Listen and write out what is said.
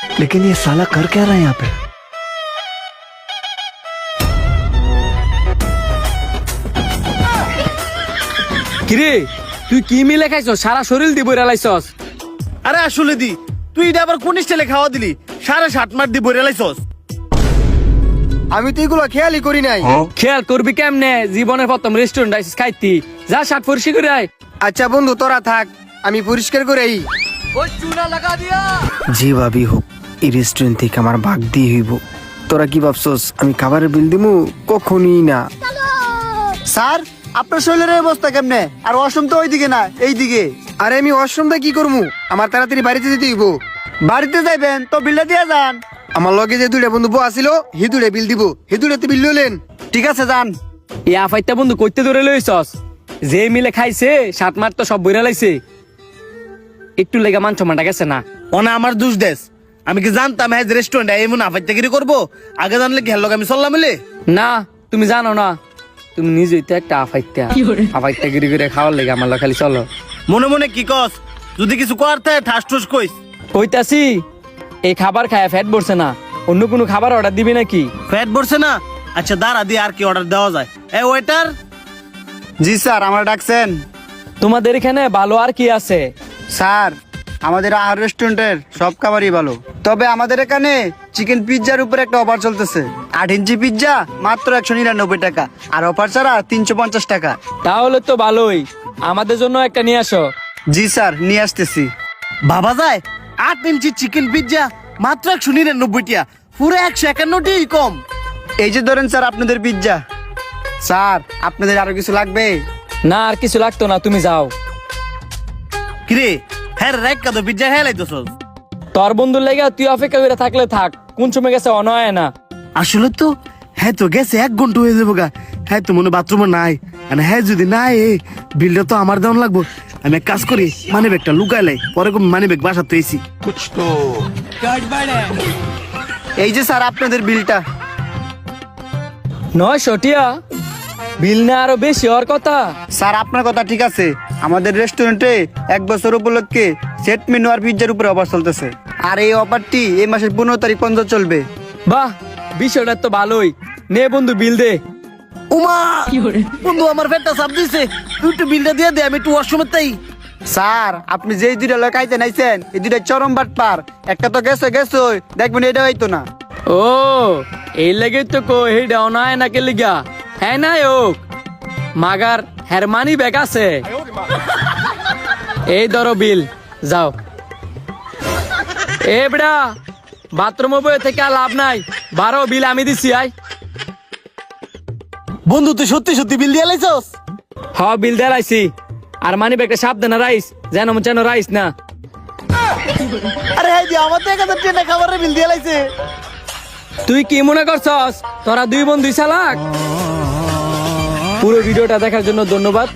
लेकिन ये साला कर क्या रहा है यहाँ पे? কিরে তুই কি মিলে খাইছস? সারা শরীর দি বইরা লাইছস। আরে আসলে দি তুই এটা আবার কোন স্টাইলে খাওয়া দিলি? 7.5 মার দি বইরা লাইছস। আমি তো এগুলো খেয়ালই করি নাই। খেয়াল করবি কেমনে? জীবনের প্রথম রেস্টুরেন্ট আইছিস খাইতি, যা শার্ট পরিষ্কার করে আয়। আচ্ছা বন্ধু তোরা থাক, আমি পরিষ্কার করেই। ওই চুনা লাগা দিয়া। যে ভাবি হোক এই রেস্টুরেন্ট থেকে আমার ভাগ দিয়ে হইব। তোরা কি ভাবছস আমি খাবারের বিল দিমু? কখনই না। স্যার আপনার শরীরের অবস্থা কেমনে? আর ওয়াশরুম তো ওইদিকে না এইদিকে। আরে আমি ওয়াশরুমটা কি করবো? আমার তাড়াতাড়ি বাড়িতে যেতে হইব। বাড়িতে যাইবেন তো বিলটা দিয়ে যান। আমার লগে যে দুইটা বন্ধু আসিল হিদুড়ে বিল দিব, হিদুড়েতে বিল লইলেন। ঠিক আছে যান। এই আফাইতা বন্ধু কইতে ধরে লইছস? যে মিলে খাইছে 7 মার তো সব বইরা লাইছে। একটু লেগা মান সম্মানটা গেছে না। ওনা আমার দোষ দেশ। আমি কি জানতাম হ্যাঁ রেস্টুরেন্টে এমন আফাইতাগিরি করবো? আগে জানলে কি হেল আমি চললাম মিলে। না তুমি জানো না, তুমি নিজেই তো একটা আফাইতা। আফাইতা গিরি করে খাওয়ার লেগে আমার খালি চলো। মনে মনে কি কস? যদি কিছু করতে ঠাস ঠুস কইস। কইতাছি এই খাবার খায় ফ্যাট বলছে না, অন্য কোনো খাবার অর্ডার দিবি নাকি? ফ্যাট বসে না? আচ্ছা দাঁড়া দিয়ে আর কি অর্ডার দেওয়া যায়। এই ওয়েটার। জি স্যার আমার ডাকছেন? তোমাদের এখানে ভালো আর কি আছে? স্যার আমাদের আহার রেস্টুরেন্টের সব খাবারই ভালো, তবে আমাদের এখানে চিকেন পিৎজার উপর একটা অফার চলতেছে। 8 ইঞ্চি পিৎজা মাত্র 199 টাকা, আর অফার ছাড়া 350 টাকা। তাহলে তো ভালোই, আমাদের জন্য একটা নিয়ে আসো। জি স্যার নিয়ে আসতেছি। ভাবা যায় 8 ইঞ্চি চিকেন পিৎজা মাত্র 199 টাকা, পুরো 151 টাকাই কম। এই যে ধরেন স্যার আপনাদের পিৎজা। স্যার আপনাদের আরো কিছু লাগবে? না আর কিছু লাগতো না, তুমি যাও। কিরে হ্যাঁ রেক কত পিৎজা হ্যাঁ লাইতেছস? তোর বন্ধুর লেগে তুই অপেক্ষা করে থাকলে থাক, কোন সময় গেছে অনয় না। আসলে তো হ্যাঁ তো গেছে 1 ঘন্টা হয়ে যাবো গা। হ্যাঁ তো মনে বাথরুমে নাই। মানে হ্যাঁ যদি নাই বিলটা তো আমার দাম লাগবো। আমি এক কাজ করি, মানি ব্যাগটা লুকাইলাই, পরে মানি ব্যাগ বাসা তো এসি। এই যে স্যার আপনাদের বিলটা। 900 টিয়া বিল না আরো বেশি হওয়ার কথা। স্যার আপনার কথা ঠিক আছে, আমাদের রেস্টুরেন্টে 1 বছর উপলক্ষে সেট মেনু আর পিৎজার উপরে অফার চলতেছে। আর এই অফারটি এই মাসের 15 তারিখ পর্যন্ত চলবে। বাহ, বিষয়টা তো ভালোই। নে বন্ধু বিল দে। উমা বন্ধু আমার পেটটা চাপ দিছে, তুই একটু বিলটা দিয়ে দে, আমি একটু ওয়াশরুমে তাই। স্যার আপনি যেই দুইটা লোক আইতে নাইছেন এই দুইটা চরম বাটপার। একটা তো গেছে দেখবেন এটা হইতো না। ও এই লেগে তো কো হেডা অনায় না কে লিগা। হ্যাঁ না হোক মাগার হেরমানি ব্যাগ আছে। এই ধরো বিল, যাও। এ বেড়া বাথরুমে বয়ে থেকে আর লাভ নাই, 12 বিল আমি দিছি। আয় বন্ধু তুই সত্যি সত্যি বিল দিয়ে লাইছস? হ বিল দেলাইছি। আর মানি ব্যাগটা সাবধানে রাইস, যেন রাইস না। আরে হ্যাঁ দি আমার তো 1000 টাকা খাবারের বিল দিয়ে লাইছে। তুই কি মনে করছস তোরা দুই বন্ধুই চালাক? পুরো ভিডিওটা দেখার জন্য ধন্যবাদ।